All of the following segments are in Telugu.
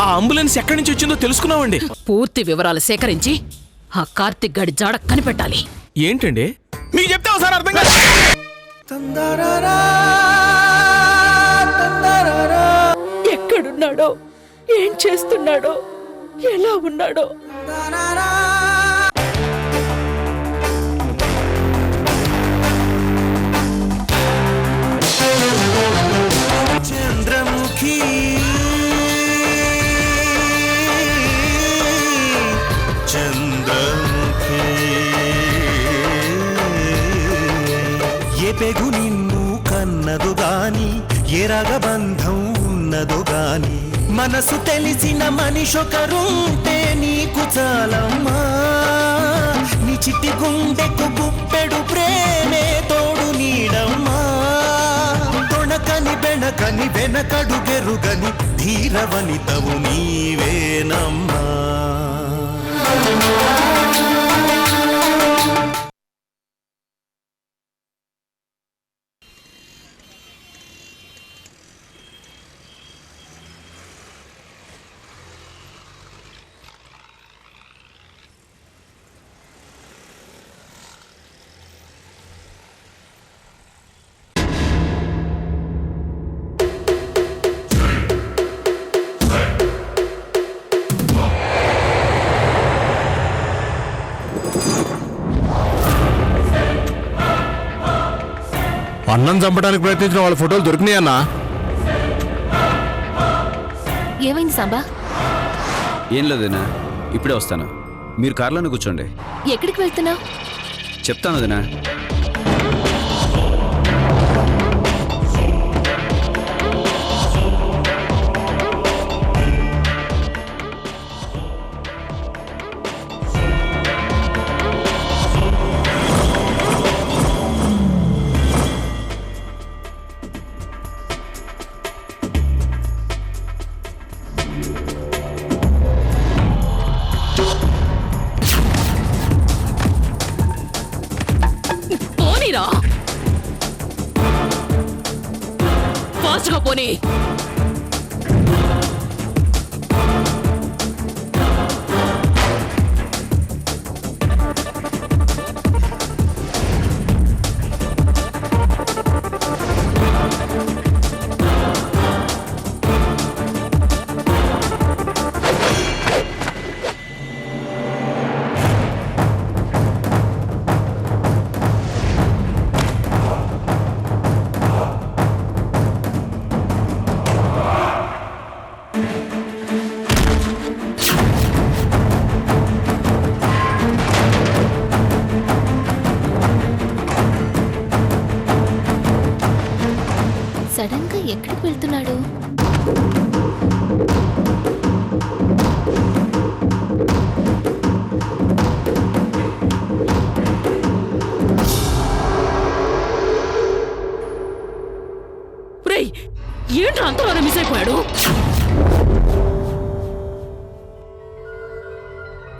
ఆ అంబులెన్స్ ఎక్కడి నుంచి వచ్చిందో తెలుసుకున్నామండి. పూర్తి వివరాలు సేకరించి ఆ కార్తిక్ గడి జాడ కనిపెట్టాలి. ఏంటండి మీకు చెప్తే ఒకసారి అర్థం కాదు. ఎక్కడున్నాడో, ఏం చేస్తున్నాడో, ఎలా ఉన్నాడో. చంద్రముఖి చంద్రముఖి ఏ పెగు నిన్ను కన్నదు గాని ఏ రగబంధం ఉన్నదు గాని మనసు తెలిసిన మనిషొకరుంటే నీకు చాలమ్మా. నీ చిట్టి గుండెకు గుప్పెడు ప్రేమే తోడు నీడమ్మా. తొణకని బెణకని వెనకడు గెరుగని ధీరవనితవు నీవేనమ్మా. అన్నం చంపడానికి ప్రయత్నించిన వాళ్ళ ఫోటోలు దొరికినాయన్నా. ఏమైంది సాంబా? ఏం లేదనా, ఇప్పుడే వస్తాను. మీరు కార్లోనే కూర్చోండి. ఎక్కడికి వెళ్తున్నావు? చెప్తాను వదినా. ఫాస్ట్గా పోనీ. సడన్ గా ఎక్కడికి వెళ్తున్నాడు? ఏంట్రా అంతలోనే మిస్ అయిపోయాడు?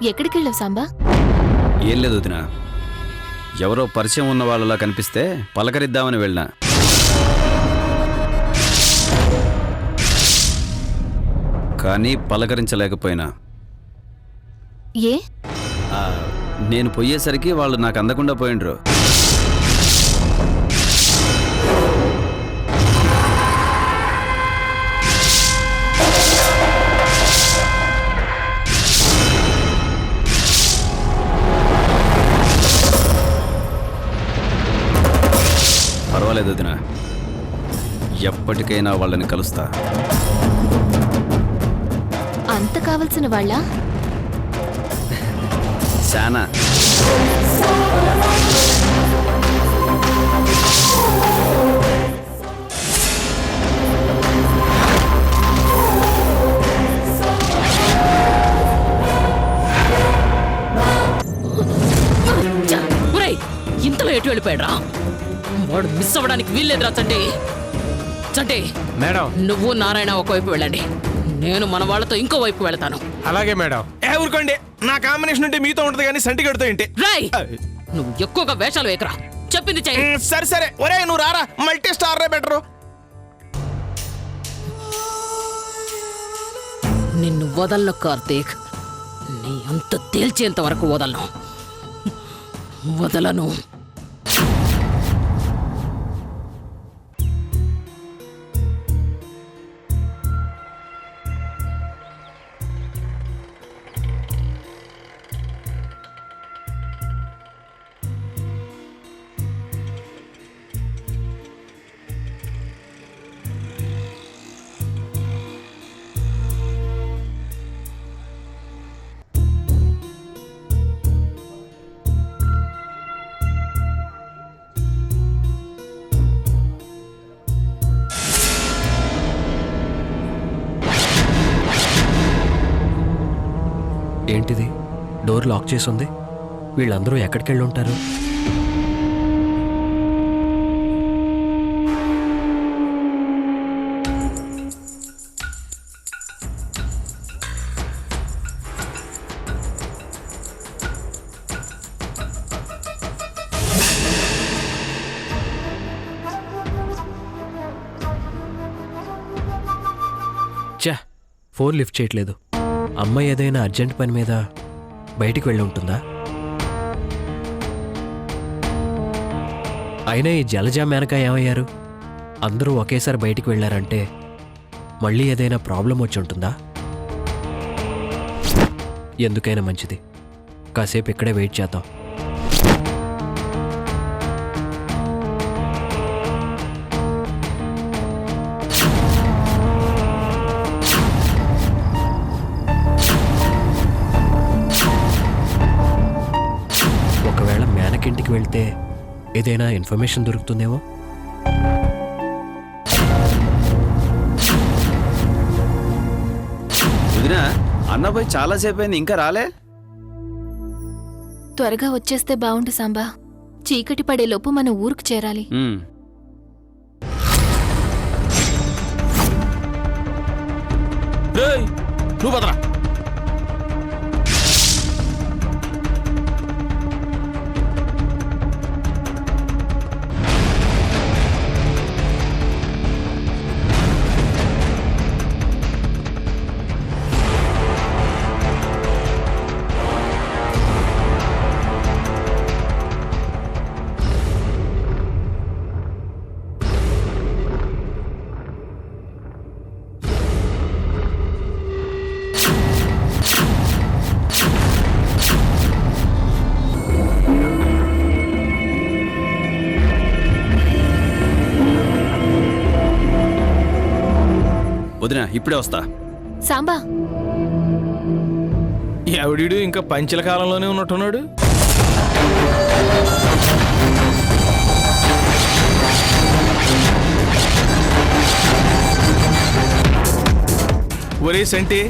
ఎక్కడికి వెళ్ళావు సాంబా? ఏం లేదు వదినా, ఎవరో పరిచయం ఉన్న వాళ్ళలా కనిపిస్తే పలకరిద్దామని వెళ్ళినా. కానీ పలకరించలేకపోయినా. ఏ? నేను పోయేసరికి వాళ్ళు నాకు అందకుండా పోయిండ్రు. పర్వాలేదు వదినా, ఎప్పటికైనా వాళ్ళని కలుస్తా. అంత కావలసిన వాళ్ళ? శానా. ఇంతలో ఎటు వెళ్ళిపోయాడు రా? వాడు మిస్ అవ్వడానికి వీల్లేదురా చంటి. చంటి మేడం, నువ్వు నారాయణ ఒకవైపు వెళ్ళండి, నేను మన వాళ్ళతో ఇంకో వైపు వెళ్తాను. అలాగే మేడం. ఊరుకోండి, నా కాంబినేషన్ ఉంటే మీతో ఉంటది కానీ సంటి గడితో ఏంటి? రాయ్, నువ్వు ఎక్కువగా వేషాలు వేకరా, చెప్పింది చెయ్యి. సరే సరే, ఒరే నువ్వు రారా, మల్టీ స్టార్ రే బెటరు. నిన్ను వదలను కార్తీక్. నీ అంత తేల్చేంత వరకు వదలను. ఏంటిది, డోర్ లాక్ చేసి ఉంది? వీళ్ళందరూ ఎక్కడికి వెళ్ళి ఉంటారు? ఛా, ఫోన్ లిఫ్ట్ చేయట్లేదు. అమ్మాయి ఏదైనా అర్జెంట్ పని మీద బయటికి వెళ్ళి ఉంటుందా? అయినా ఈ జలజ మేనక ఏమయ్యారు? అందరూ ఒకేసారి బయటికి వెళ్ళారంటే మళ్ళీ ఏదైనా ప్రాబ్లం వచ్చి ఉంటుందా? ఎందుకైనా మంచిది, కాసేపు ఇక్కడే వెయిట్ చేద్దాం. ఒకవేళ మేనకింటికి వెళ్తే ఏదైనా ఇన్ఫర్మేషన్ దొరుకుతుందేమో. వదినా, అన్నపై చాలాసేపు అయింది, ఇంకా రాలే? త్వరగా వచ్చేస్తే బావుండు సాంబా. చీకటి పడేలోపు మన ఊరుకు చేరాలి. రేయ్, నువ్వు పదరా. వదినా, ఇప్పుడే వస్తా. సాంబా, ఎవడీడు ఇంకా పంచల కాలంలోనే ఉన్నట్టున్నాడు. ఒరే సంటి,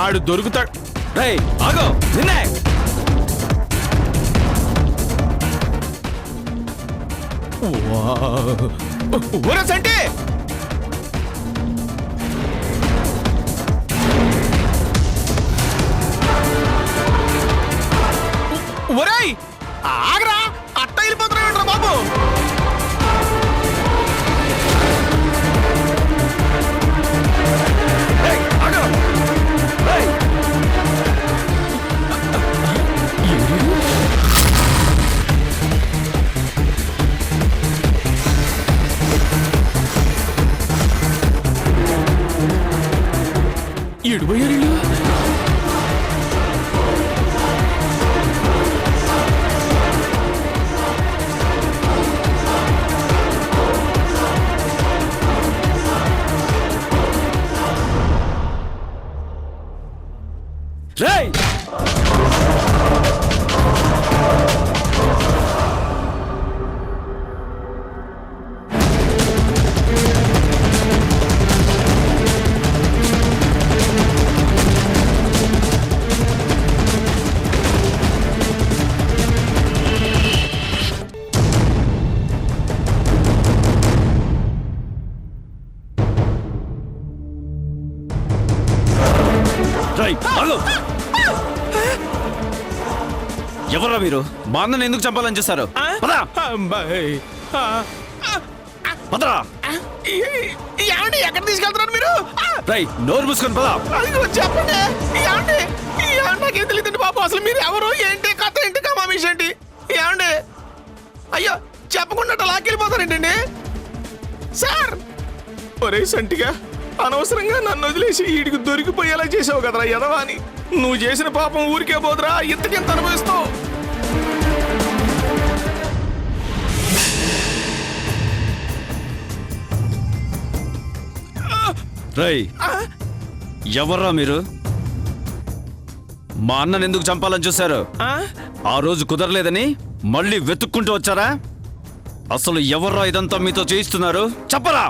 ఆడు దొరుకుతాడు. రేయ్, ఆగో, నిన్నే. ఒరే సంటి, ఒరేయ్ ఆగరా, అట్ట వెళ్ళిపోతున్నావేంట్రా బాబు? ఎడిపోయారు? రేయ్, ఆగు. ఎవర్రా మీరు? మా అన్నని ఎందుకు చంపాలని చేస్తారు? పదరా. ఏమండి ఎక్కడ తీసుకెళ్తున్నారు మీరు? రై నోరు మూసుకొని పదా. అయ్యో చెప్పండి. ఏమండి నాకేం తెలియదండి బాబు. అసలు మీరు ఎవరు, ఏంటి కథ, ఏంటి కమామిష్ ఏంటి? ఏమండి అయ్యో చెప్పకుండా లాక్కెళ్ళిపోతారేంటండి సార్? ఒరే సంటిగా, అనవసరంగా నన్ను వదిలేసి వీడికి దొరికిపోయేలా చేసావు కదరా ఎదవా అని. నువ్వు చేసిన పాపం ఊరికే పోదురా, ఇంతకింత అనుభవిస్తావు. రై ఎవర్రా మీరు? మా అన్నని ఎందుకు చంపాలని చూశారు? ఆ రోజు కుదరలేదని మళ్ళీ వెతుక్కుంటూ వచ్చారా? అసలు ఎవర్రా ఇదంతా మీతో చేయిస్తున్నారు? చెప్పరా.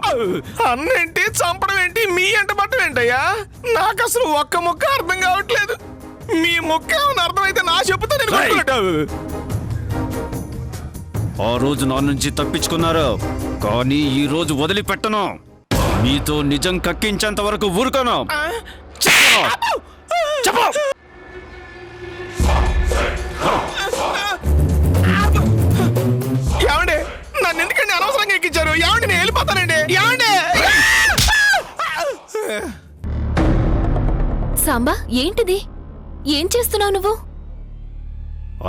అన్నేంటి, చంపడం ఏంటి, మీ అంట పట్టం ఏంటయ్యా? నాకు అసలు ఒక్క ముక్క అర్థం కావట్లేదు. మీ ముక్క ఏమైనా అర్థమైతే నా చెప్పుతో నేను కొట్టుకుంటావు. ఆ రోజు నా నుంచి తప్పించుకున్నారు, కానీ ఈ రోజు వదిలిపెట్టను. మీతో నిజం కక్కించేంత వరకు ఊరుకోను. చెప్పరా. చెప్పు. ఏమండి నన్ను ఎందుకండి అనవసరంగా ఎక్కించారు? ఏమండి నేను వెళ్ళిపోతానండి. ఏమండి సాంబా ఏంటిది? ఏం చేస్తున్నావు నువ్వు?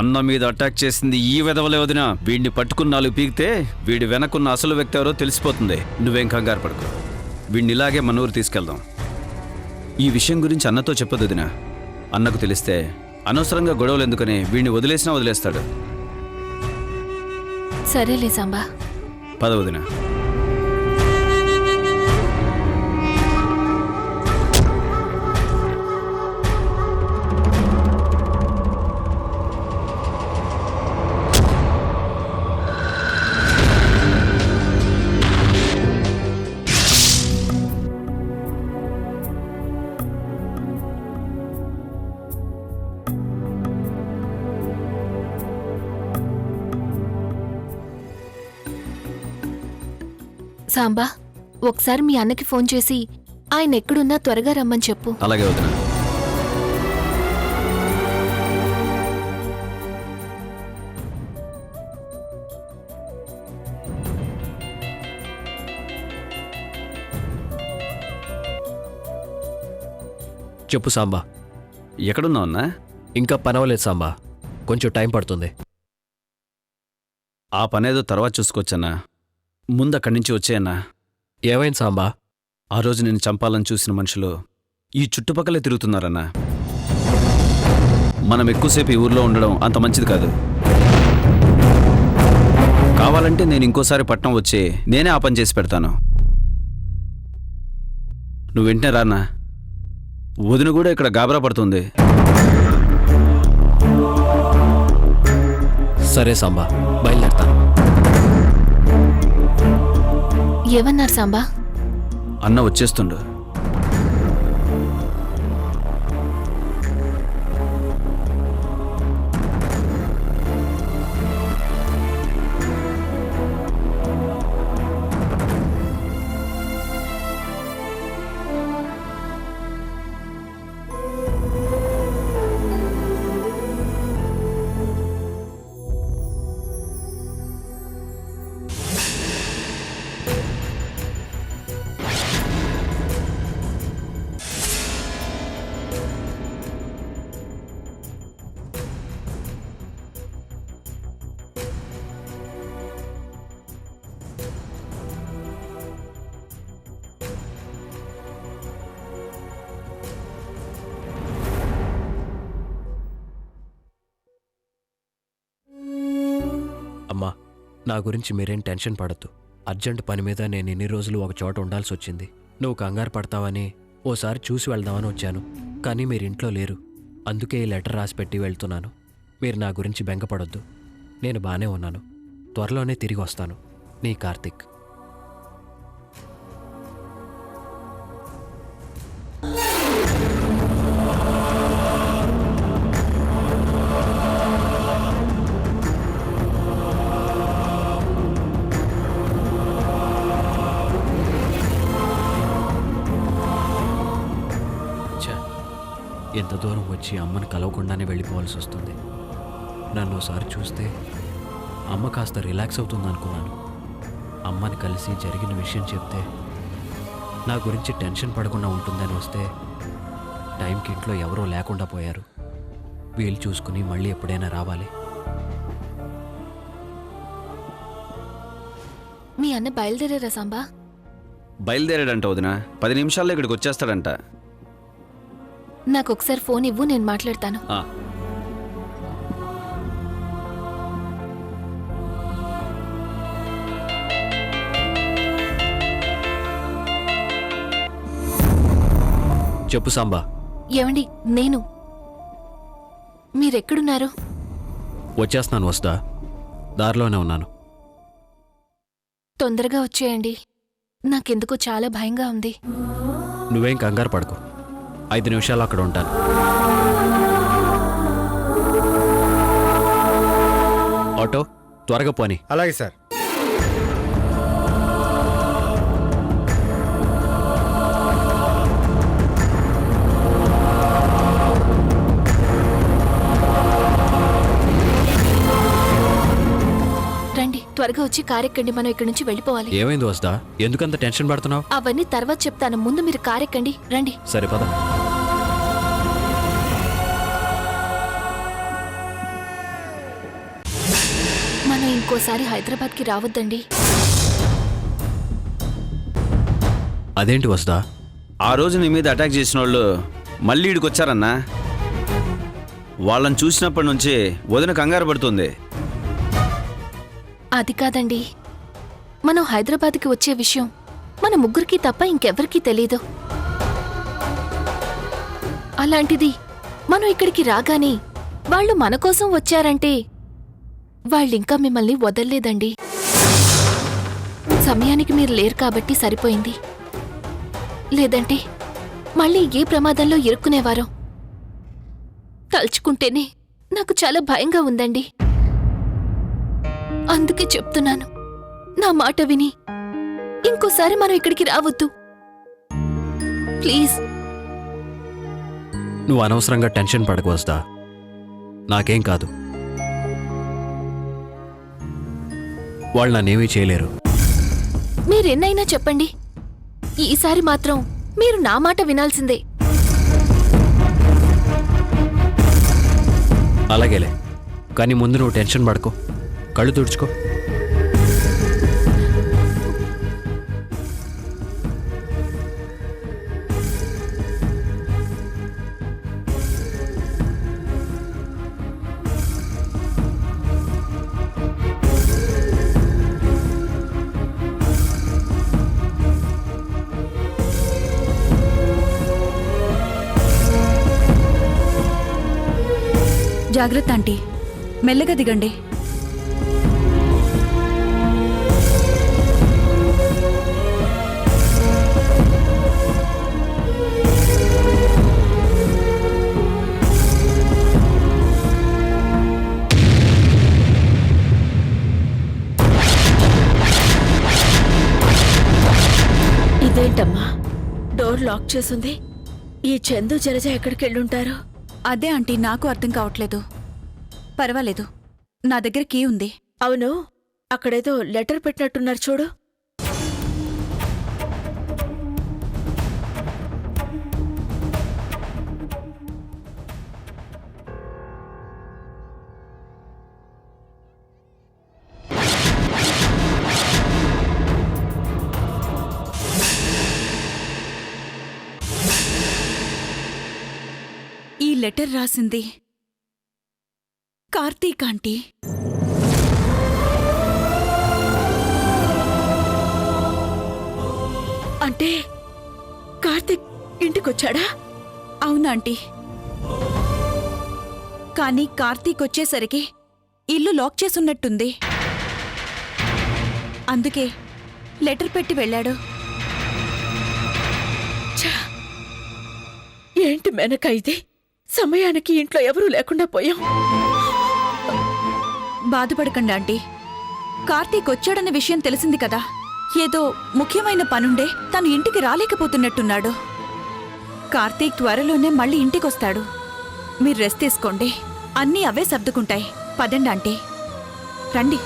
అన్న మీద అటాక్ చేసింది ఈ విధవలే వదిన. వీడిని పట్టుకున్న 4 పీకితే వీడి వెనకున్న అసలు వ్యక్తి ఎవరో తెలిసిపోతుంది. నువ్వేం కంగారు పడుకో. వీడిని ఇలాగే మన ఊరు తీసుకెళ్దాం. ఈ విషయం గురించి అన్నతో చెప్పదు వదిన. అన్నకు తెలిస్తే అనవసరంగా గొడవలు ఎందుకని వీడిని వదిలేసినా వదిలేస్తాడు. సరేలే సాంబా. పద వదిన. సాంబా, ఒకసారి మీ అన్నకి ఫోన్ చేసి ఆయన ఎక్కడున్నా త్వరగా రమ్మని చెప్పు. అలాగే వదిన. చెప్పు సాంబా. ఎక్కడున్నావు అన్నా? ఇంకా పనవలేదు సాంబా, కొంచెం టైం పడుతుంది. ఆ పనేదో తర్వాత చూసుకోవచ్చన్నా. ముందు అక్కడి నుంచి వచ్చేయన్నా. ఏమైంది సాంబా? ఆ రోజు నేను చంపాలని చూసిన మనుషులు ఈ చుట్టుపక్కలే తిరుగుతున్నారన్నా. మనం ఎక్కువసేపు ఈ ఊర్లో ఉండడం అంత మంచిది కాదు. కావాలంటే నేను ఇంకోసారి పట్నం వచ్చి నేనే ఆ పని చేసి పెడతాను. నువ్వు వెంటనే రానా. వదిన కూడా ఇక్కడ గాబరా పడుతుంది. సరే సాంబా, బయలుదేరతాను. ఏమన్నారు సాంబా? అన్న వచ్చేస్తుండు. అమ్మా, నా గురించి మీరేం టెన్షన్ పడద్దు. అర్జెంట్ పని మీద నేను ఇన్ని రోజులు ఒక చోట ఉండాల్సి వచ్చింది. నువ్వు కంగారు పడతావని ఓసారి చూసి వెళ్దామని వచ్చాను, కానీ మీరు ఇంట్లో లేరు. అందుకే ఈ లెటర్ రాసి పెట్టి వెళ్తున్నాను. మీరు నా గురించి బెంగపడొద్దు. నేను బానే ఉన్నాను. త్వరలోనే తిరిగి వస్తాను. నీ కార్తిక్. ఎంత దూరం వచ్చి అమ్మను కలవకుండానే వెళ్ళిపోవాల్సి వస్తుంది. నన్ను ఒకసారి చూస్తే అమ్మ కాస్త రిలాక్స్ అవుతుంది అనుకున్నాను. అమ్మని కలిసి జరిగిన విషయం చెప్తే నా గురించి టెన్షన్ పడకుండా ఉంటుందని వస్తే టైంకి ఇంట్లో ఎవరూ లేకుండా పోయారు. వీలు చూసుకుని మళ్ళీ ఎప్పుడైనా రావాలి. మీ అన్న బయలుదేరారా సాంబా? బయలుదేరాడంట వదిన, 10 నిమిషాల్లో ఇక్కడికి వచ్చేస్తాడంట. నాకు ఒకసారి ఫోన్ ఇవ్వు, నేను మాట్లాడతాను. ఆ, చెప్పు సాంబా. ఏమండి, నేను మీరెక్కడున్నారు? వచ్చేస్తున్నాను వస్తా. దారిలోనే ఉన్నాను. తొందరగా వచ్చేయండి, నాకెందుకో చాలా భయంగా ఉంది. నువ్వేం కంగారు పడకు, 5 నిమిషాలు అక్కడ ఉంటాను. ఆటో త్వరగా పోని. అలాగే సార్. రండి, త్వరగా వచ్చి కారెక్కండి, మనం ఇక్కడి నుంచి వెళ్ళిపోవాలి. ఏమైంది వస్తా? ఎందుకంత టెన్షన్ పడుతున్నావు? అవన్నీ తర్వాత చెప్తాను, ముందు మీరు కారెక్కండి. రండి. సరే పద. మనం ఇంకోసారి హైదరాబాద్కి రావద్దండి. అదేంటి వస్తా? ఆ రోజు నీ మీద అటాక్ చేసిన వాళ్ళు మళ్ళీ ఇక్కడికి వచ్చారన్నా. వాళ్ళని చూసినప్పటి నుంచి వదిన కంగారు పడుతుంది. అది కాదండి, మనం హైదరాబాద్కి వచ్చే విషయం మన ముగ్గురికి తప్ప ఇంకెవ్వరికీ తెలీదు. అలాంటిది మనం ఇక్కడికి రాగానే వాళ్ళు మన కోసం వచ్చారంటే వాళ్ళింకా మిమ్మల్ని వదల్లేదండి. సమయానికి మీరు లేరు కాబట్టి సరిపోయింది, లేదంటే మళ్ళీ ఏ ప్రమాదంలో ఇరుక్కునేవారో తలుచుకుంటేనే నాకు చాలా భయంగా ఉందండి. అందుకే చెప్తున్నాను, నా మాట విని ఇంకోసారి మనం ఇక్కడికి రావద్దు ప్లీజ్. నువ్వు అనవసరంగా టెన్షన్ పడకు వస్తా, నాకేం కాదు. వాళ్ళు నన్నేమీ చేయలేరు. మీరెన్నైనా చెప్పండి, ఈసారి మాత్రం మీరు నా మాట వినాల్సిందే. అలాగేలే, కానీ ముందు నువ్వు టెన్షన్ పడకు, కళ్ళు తుడుచుకో. జాగ్రత్త ఆంటీ, మెల్లగా దిగండి. ఇదేంటమ్మా, డోర్ లాక్ చేసుంది? ఈ చందు జలజ ఎక్కడికెళ్ళుంటారు? అదే ఆంటీ, నాకు అర్థం కావట్లేదు. పర్వాలేదు, నా దగ్గర కీ ఉంది. అవును, అక్కడేదో లెటర్ పెట్టినట్టున్నారు చూడు. ఈ లెటర్ రాసింది కార్తీక్ ఆంటీ. అంటే కార్తీక్ ఇంటికొచ్చాడా? అవునాంటీ, కానీ కార్తీక్ వచ్చేసరికి ఇల్లు లాక్ చేసున్నట్టుంది. అందుకే లెటర్ పెట్టి వెళ్ళాడు. ఏంటి మెనక ఇది? సమయానికి ఇంట్లో ఎవరూ లేకుండా పోయాం. బాధపడకండి ఆంటీ, కార్తీక్ వచ్చాడన్న విషయం తెలిసింది కదా. ఏదో ముఖ్యమైన పనుండే తను ఇంటికి రాలేకపోతున్నట్టున్నాడు. కార్తీక్ త్వరలోనే మళ్ళీ ఇంటికొస్తాడు. మీరు రెస్ట్ తీసుకోండి, అన్నీ అవే సర్దుకుంటాయి. పదండి ఆంటీ, రండి.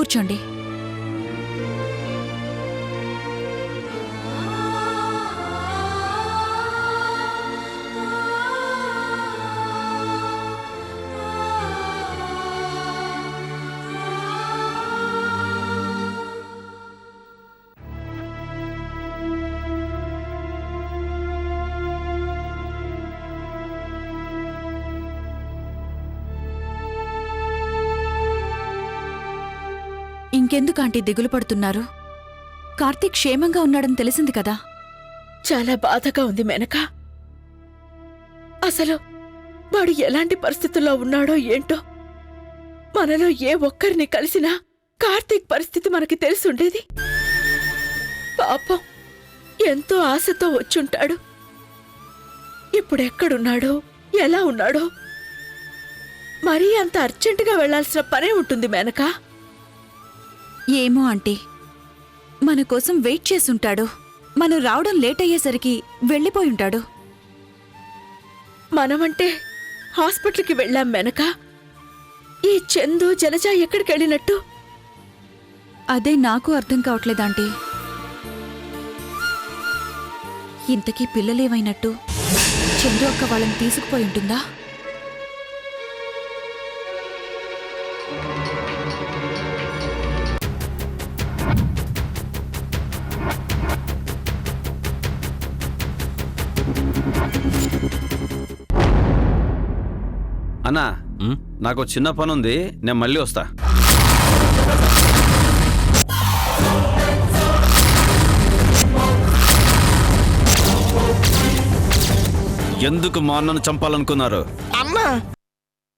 కూర్చోండి. ఇంకెందుకు ఆంటీ దిగులు పడుతున్నారు? కార్తీక్ క్షేమంగా ఉన్నాడని తెలిసింది కదా. చాలా బాధగా ఉంది మెనక. అసలు వాడు ఎలాంటి పరిస్థితుల్లో ఉన్నాడో ఏంటో. మనలో ఏ ఒక్కరిని కలిసినా కార్తీక్ పరిస్థితి మనకి తెలిసుండేది. పాపం ఎంతో ఆశతో వచ్చుంటాడు. ఇప్పుడెక్కడున్నాడో, ఎలా ఉన్నాడో. మరీ అంత అర్జెంటుగా వెళ్లాల్సిన పనే ఉంటుంది మేనకా. ఏమో ఆంటీ, మన కోసం వెయిట్ చేసుంటాడు. మనం రావడం లేట్ అయ్యేసరికి వెళ్ళిపోయుంటాడు. మనమంటే హాస్పిటల్కి వెళ్ళాం మెనక. ఈ చందు జలజ ఎక్కడికెళ్ళినట్టు? అదే నాకు అర్థం కావట్లేదాంటీ. ఇంతకీ పిల్లలేమైనట్టు? చందు అక్క వాళ్ళని తీసుకుపోయి ఉంటుందా? అన్నా, నాకు చిన్న పని ఉంది, నేను మళ్ళీ వస్తా. ఎందుకు మా అన్నను చంపాలనుకున్నారు? అన్నా